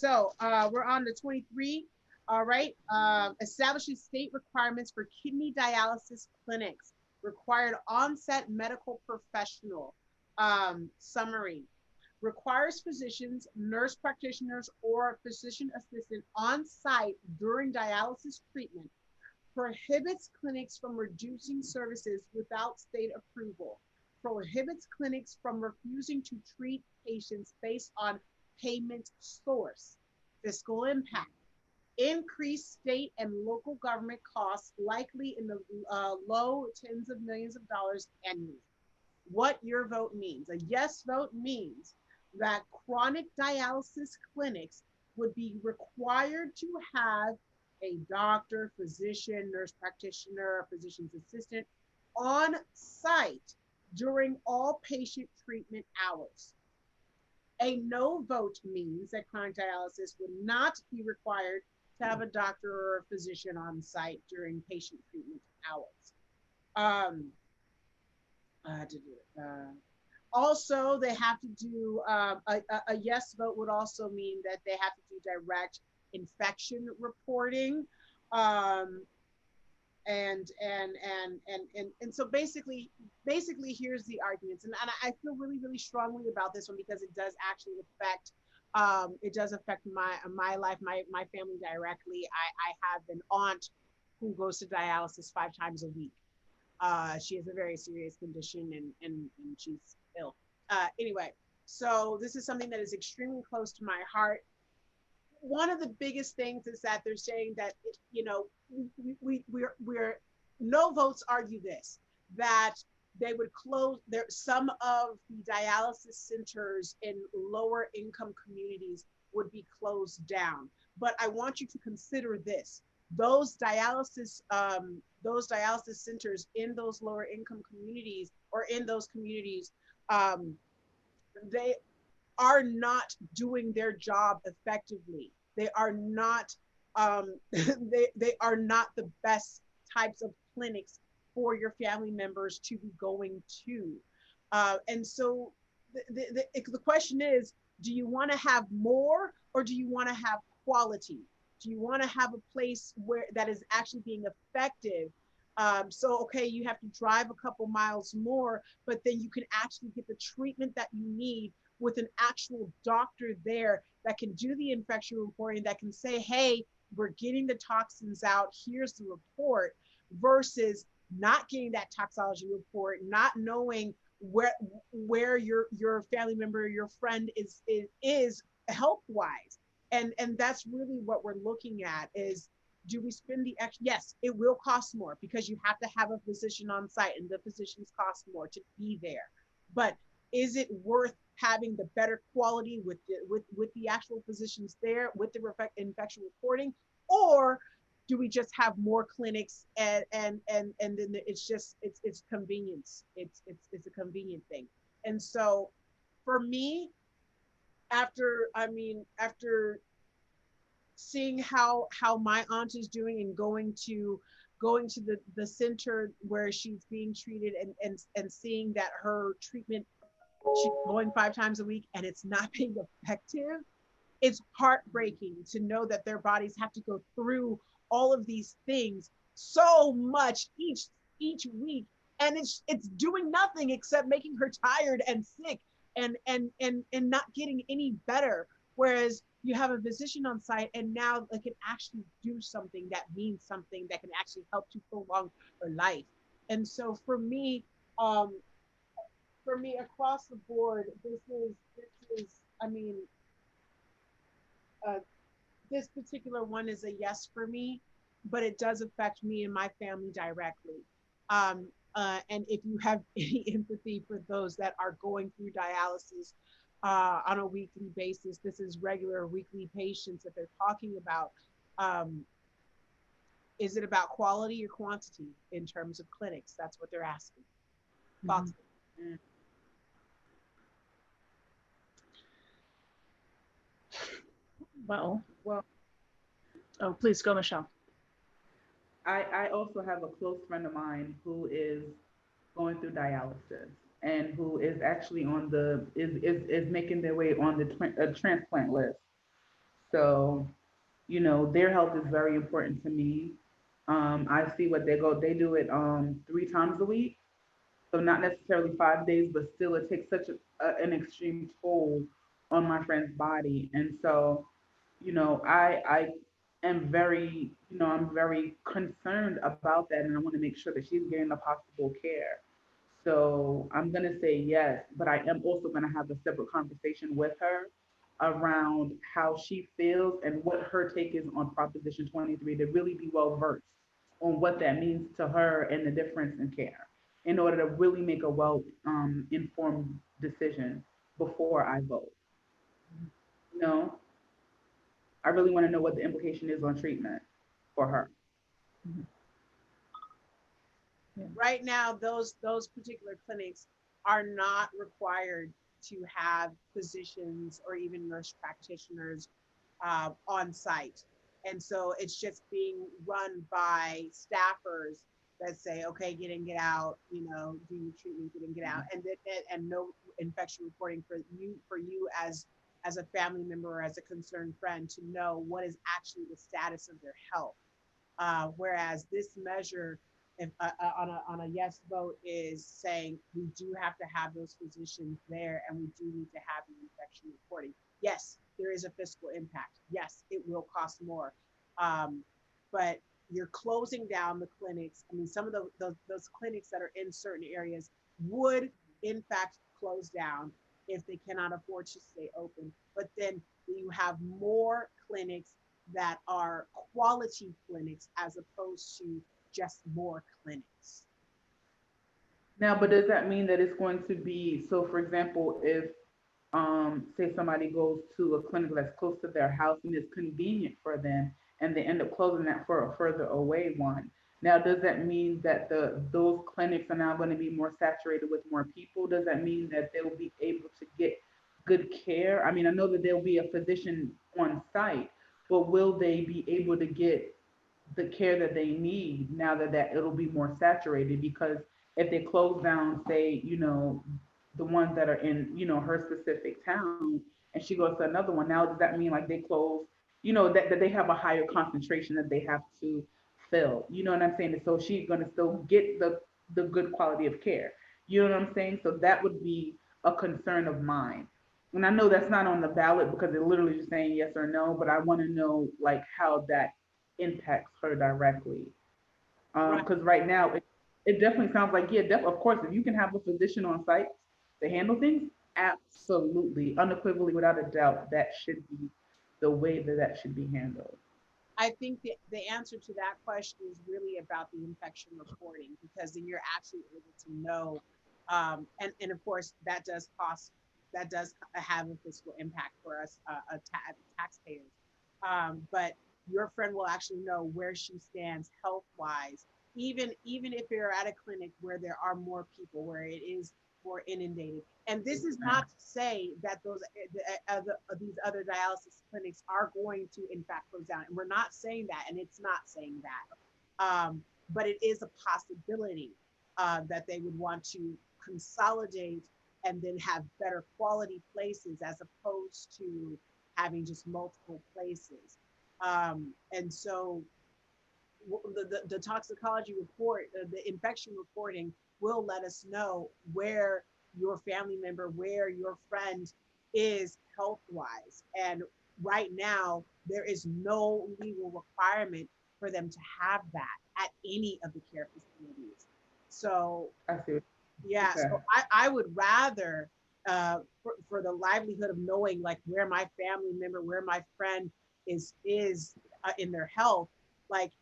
So we're on to 23. All right. Establishes state requirements for kidney dialysis clinics. Required onset medical professional. Summary. Requires physicians, nurse practitioners, or physician assistant on site during dialysis treatment. Prohibits clinics from reducing services without state approval. Prohibits clinics from refusing to treat patients based on payment source. Fiscal impact. Increased state and local government costs, likely in the low tens of millions of dollars annually. What your vote means. A yes vote means that chronic dialysis clinics would be required to have a doctor, physician, nurse practitioner, physician's assistant on site during all patient treatment hours. A no vote means that chronic dialysis would not be required to have a doctor or a physician on site during patient treatment hours. Um, Also, they have to do a yes vote would also mean that they have to do direct infection reporting. Um, and so basically here's the arguments, and I feel really strongly about this one because it does affect my life, my family directly. I have an aunt who goes to dialysis 5 times a week. She has a very serious condition, and she's ill. Anyway, so this is something that is extremely close to my heart. One of the biggest things is that they're saying that, we're no votes argue this, that they would close there some of the dialysis centers in lower income communities would be closed down. But I want you to consider this: those dialysis centers in those lower income communities, or in those communities, um, they are not doing their job effectively. They are not they are not the best types of clinics for your family members to be going to. And so the question is, do you want to have more, or do you want to have quality? Do you want to have a place where that is actually being effective? So, okay, you have to drive a couple miles more, but then you can actually get the treatment that you need with an actual doctor there that can do the infection reporting, that can say, hey, we're getting the toxins out, here's the report, versus not getting that toxology report, not knowing where your family member, your friend is health wise. And that's really what we're looking at is, do we spend the extra? Yes, it will cost more because you have to have a physician on site, and the physicians cost more to be there. But is it worth having the better quality with the actual physicians there, with the infection reporting, or do we just have more clinics, and then it's convenience? It's a convenient thing. And so for me, after seeing how my aunt is doing, and going to the center where she's being treated, and seeing that her treatment, she's going 5 times a week and it's not being effective. It's heartbreaking to know that their bodies have to go through all of these things so much each week, and it's doing nothing except making her tired and sick, and not getting any better. Whereas you have a physician on site, and now they can actually do something that means something, that can actually help to prolong her life. And so um, for me across the board, this is I mean, uh, this particular one is a yes for me, but it does affect me and my family directly. And if you have any empathy for those that are going through dialysis on a weekly basis, this is regular weekly patients that they're talking about. Um, is it about quality or quantity in terms of clinics? That's what they're asking. Mhm. Thoughts? Mm. Well, Well, oh, please go, Michelle. I also have a close friend of mine who is going through dialysis and who is actually on the is making their way on the transplant list. So, their health is very important to me. I see what they do it 3 times a week. So not necessarily 5 days, but still it takes such an extreme toll on my friend's body. And so, I am very, I'm very concerned about that, and I want to make sure that she's getting the possible care. So I'm gonna say yes, but I am also gonna have a separate conversation with her around how she feels and what her take is on Proposition 23 to really be well versed on what that means to her and the difference in care in order to really make a well informed decision before I vote. You know, I really want to know what the implication is on treatment for her. Mhm. Yeah. Right now, those particular clinics are not required to have physicians or even nurse practitioners on site. And so it's just being run by staffers that say, okay, get in, get out, do your treatment, get in, get out, and no infection reporting for you as a family member or as a concerned friend to know what is actually the status of their health. Whereas this measure, if, on a yes vote, is saying we do have to have those physicians there and we do need to have the infection reporting. Yes, there is a fiscal impact. Yes, it will cost more. Um, but you're closing down the clinics. I mean, some of those clinics that are in certain areas would, in fact, close down if they cannot afford to stay open. But then you have more clinics that are quality clinics as opposed to just more clinics. Now, but does that mean that it's going to be so? For example, if say somebody goes to a clinic that's close to their house and it's convenient for them, and they end up closing that for a further away one. Now, does that mean that those clinics are now going to be more saturated with more people? Does that mean that they'll be able to get good care? I mean, I know that there'll be a physician on site, but will they be able to get the care that they need now that it'll be more saturated? Because if they close down, say, the ones that are in, her specific town, and she goes to another one, now does that mean like they close, that they have a higher concentration that they have to fill? You know what I'm saying? So she's gonna still get the good quality of care. You know what I'm saying? So that would be a concern of mine. And I know that's not on the ballot because they're literally just saying yes or no, but I want to know like how that impacts her directly. Right. Because right now it definitely sounds like, yeah, of course, if you can have a physician on site to handle things, absolutely, unequivocally, without a doubt, that should be the way that should be handled. I think the answer to that question is really about the infection reporting because then you're actually able to know, and of course that does have a fiscal impact for us taxpayers. But your friend will actually know where she stands health wise, even if you're at a clinic where there are more people, where it is more inundated. And this is not to say that these other dialysis clinics are going to, in fact, close down. And we're not saying that, and it's not saying that. But it is a possibility that they would want to consolidate and then have better quality places as opposed to having just multiple places. And so the toxicology report, the infection reporting will let us know where your family member, where your friend is health wise. And right now, there is no legal requirement for them to have that at any of the care facilities. So I see. yeah, Okay. so I would rather for the livelihood of knowing like where my family member, where my friend is in their health, like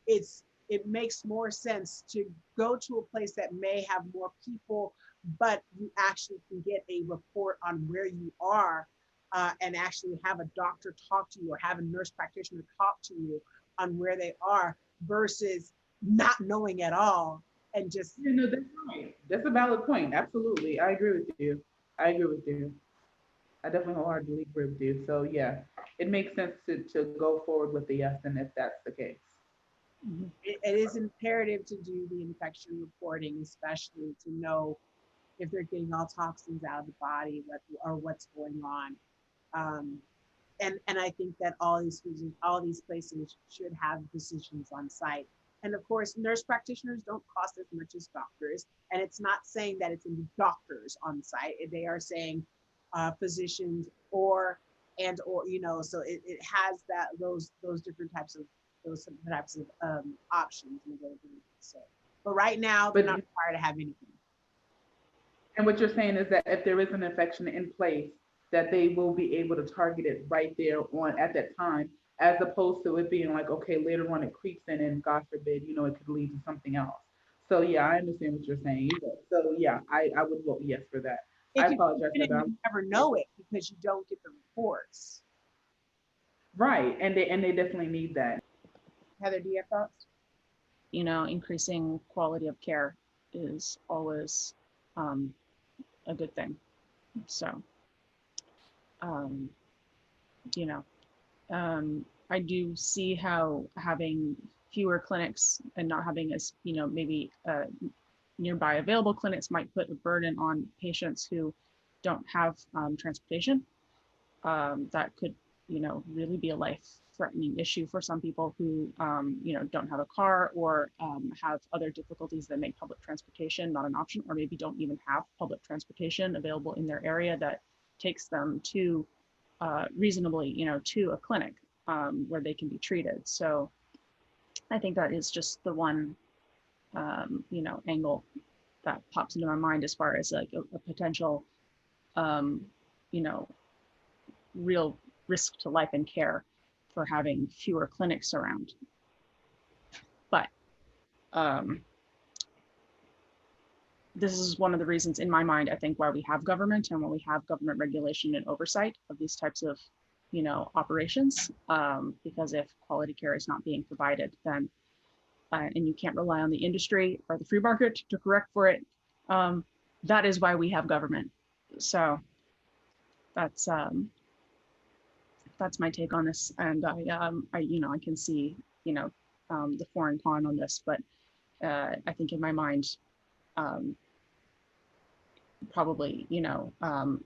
it makes more sense to go to a place that may have more people, but you actually can get a report on where you are, and actually have a doctor talk to you or have a nurse practitioner talk to you on where they are versus not knowing at all and just That's right. That's a valid point. Absolutely. I agree with you. I agree with you. I definitely wholeheartedly agree with you. So yeah, it makes sense to go forward with the yes, and if that's the case. Mhm. it is imperative to do the infection reporting, especially to know if they're getting all toxins out of the body, or what's going on. Um, and I think that all these places should have physicians on site. And of course, nurse practitioners don't cost as much as doctors. And it's not saying that it's in doctors on site. They are saying physicians or so it has that those different types of options and availability. So, but right now they're not required to have anything. And what you're saying is that if there is an infection in place, that they will be able to target it right there on at that time, as opposed to it being like, okay, later on it creeps in and God forbid, it could lead to something else. So yeah, I understand what you're saying. So yeah, I would vote yes for that. I apologize for that. You never know it because you don't get the reports. Right, and they definitely need that. Heather, do you have thoughts? Increasing quality of care is always a good thing. So, I do see how having fewer clinics and not having as, maybe nearby available clinics might put a burden on patients who don't have transportation. That could, really be a life-threatening issue for some people who, don't have a car or have other difficulties that make public transportation not an option, or maybe don't even have public transportation available in their area that takes them to reasonably, to a clinic where they can be treated. So I think that is just the one, angle that pops into my mind as far as like a potential, you know, real risk to life and care for having fewer clinics around. But this is one of the reasons in my mind, I think, why we have government and why we have government regulation and oversight of these types of, operations. Because if quality care is not being provided, then and you can't rely on the industry or the free market to correct for it, that is why we have government. So that's my take on this, and I can see the for and con on this, but I think in my mind, probably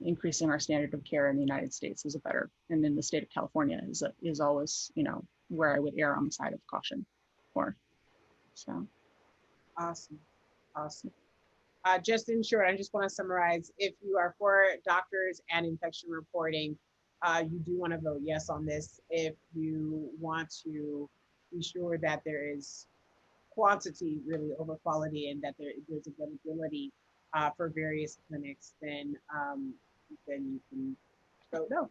increasing our standard of care in the United States is a better, and in the state of California is always where I would err on the side of caution for. So awesome. Just in short, I just want to summarize: if you are for doctors and infection reporting, you do want to vote yes on this. If you want to be sure that there is quantity really over quality and that there's availability for various clinics, then you can vote no.